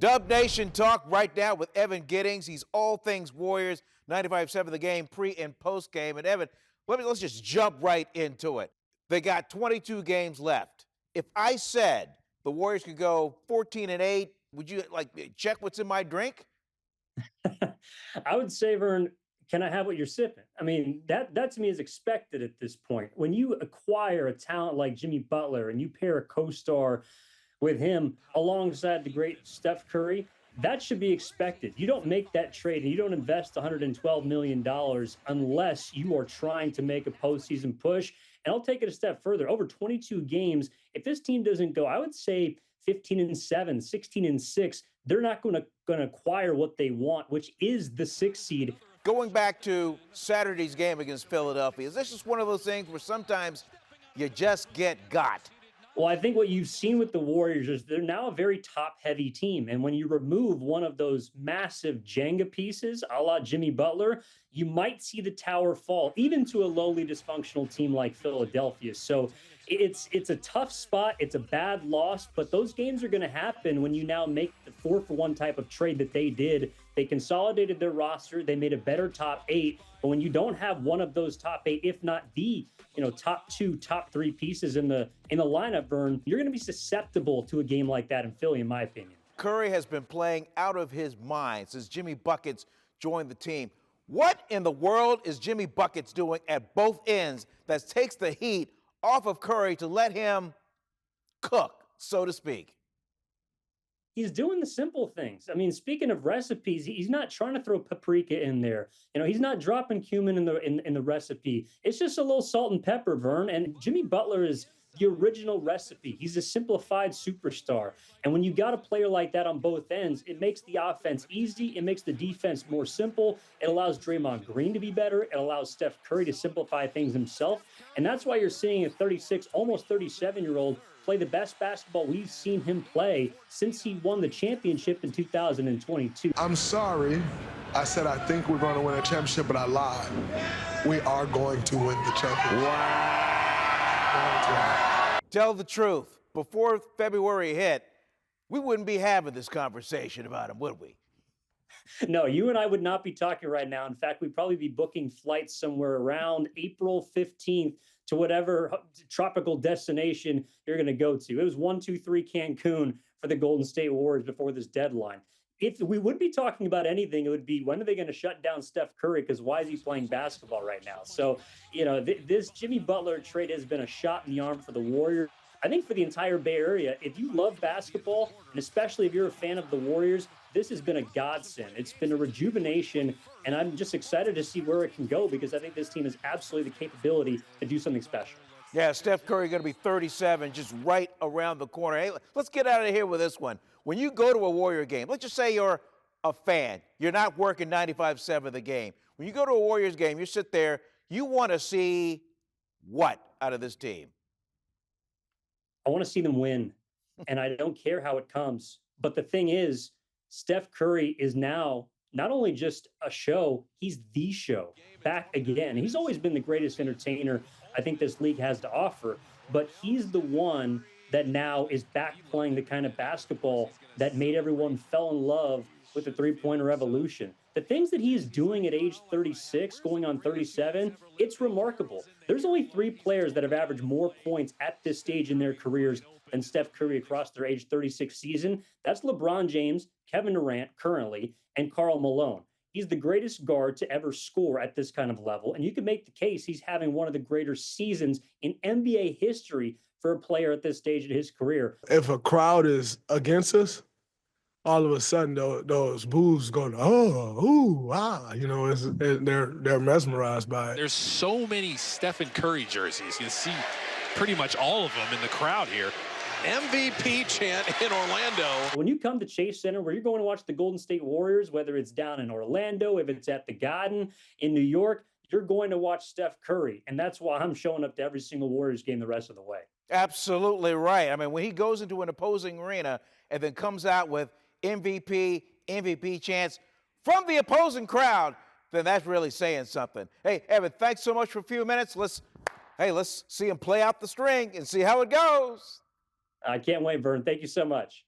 Dub Nation talk right now with Evan Giddings. He's all things Warriors, 95.7 The Game, pre and post game. And Evan, let's just jump right into it. They got 22 games left. If I said the Warriors could go 14-8, would you check what's in my drink? I would say, Vern, can I have what you're sipping? I mean, that to me is expected at this point. When you acquire a talent like Jimmy Butler and you pair a co-star with him alongside the great Steph Curry, that should be expected. You don't make that trade and you don't invest $112 million unless you are trying to make a postseason push. And I'll take it a step further. Over 22 games, if this team doesn't go, I would say 15-7, 16-6, they're not going to acquire what they want, which is the 6th seed. Going back to Saturday's game against Philadelphia, is this just one of those things where sometimes you just get got? Well, I think what you've seen with the Warriors is they're now a very top-heavy team. And when you remove one of those massive Jenga pieces, a la Jimmy Butler, you might see the tower fall, even to a lowly dysfunctional team like Philadelphia. So it's a tough spot. It's a bad loss. But those games are going to happen when you now make the 4-for-1 type of trade that they did. They consolidated their roster. They made a better top 8. But when you don't have one of those top 8, if not the top 2, top 3 pieces in the lineup, Vern, you're going to be susceptible to a game like that in Philly, in my opinion. Curry has been playing out of his mind since Jimmy Buckets joined the team. What in the world is Jimmy Buckets doing at both ends that takes the heat off of Curry to let him cook, so to speak? He's doing the simple things. I mean, speaking of recipes, he's not trying to throw paprika in there. He's not dropping cumin in the recipe. It's just a little salt and pepper, Vern. And Jimmy Butler is the original recipe. He's a simplified superstar. And when you got a player like that on both ends, it makes the offense easy. It makes the defense more simple. It allows Draymond Green to be better. It allows Steph Curry to simplify things himself. And that's why you're seeing a 36, almost 37-year-old play the best basketball we've seen him play since he won the championship in 2022. I'm sorry. I said I think we're going to win a championship, but I lied. We are going to win the championship. Wow. Tell the truth. Before February hit, we wouldn't be having this conversation about him, would we? No, you and I would not be talking right now. In fact, we'd probably be booking flights somewhere around April 15th to whatever tropical destination you're going to go to. It was 1, 2, 3 Cancun for the Golden State Warriors before this deadline. If we would be talking about anything, it would be, when are they going to shut down Steph Curry? Because why is he playing basketball right now? So, this Jimmy Butler trade has been a shot in the arm for the Warriors. I think for the entire Bay Area, if you love basketball, and especially if you're a fan of the Warriors, this has been a godsend. It's been a rejuvenation, and I'm just excited to see where it can go because I think this team has absolutely the capability to do something special. Yeah, Steph Curry going to be 37, just right around the corner. Hey, let's get out of here with this one. When you go to a Warrior game, let's just say you're a fan. You're not working 95.7 The Game. When you go to a Warriors game, you sit there, you want to see what out of this team? I want to see them win, and I don't care how it comes. But the thing is, Steph Curry is now not only just a show, he's the show back again. He's always been the greatest entertainer I think this league has to offer, but he's the one that now is back playing the kind of basketball that made everyone fell in love with the three-pointer revolution. The things that he is doing at age 36, going on 37, it's remarkable. There's only 3 players that have averaged more points at this stage in their careers than Steph Curry across their age 36 season. That's LeBron James, Kevin Durant currently, and Karl Malone. He's the greatest guard to ever score at this kind of level, and you can make the case he's having one of the greater seasons in NBA history for a player at this stage in his career. If a crowd is against us, all of a sudden those boos go, oh, ooh, ah, they're mesmerized by it. There's so many Stephen Curry jerseys. You see pretty much all of them in the crowd here. MVP chant in Orlando. When you come to Chase Center, where you're going to watch the Golden State Warriors, whether it's down in Orlando, if it's at the Garden in New York, you're going to watch Steph Curry. And that's why I'm showing up to every single Warriors game the rest of the way. Absolutely right. I mean, when he goes into an opposing arena and then comes out with MVP chants from the opposing crowd, then that's really saying something. Hey, Evan, thanks so much for a few minutes. Let's see him play out the string and see how it goes. I can't wait, Vern. Thank you so much.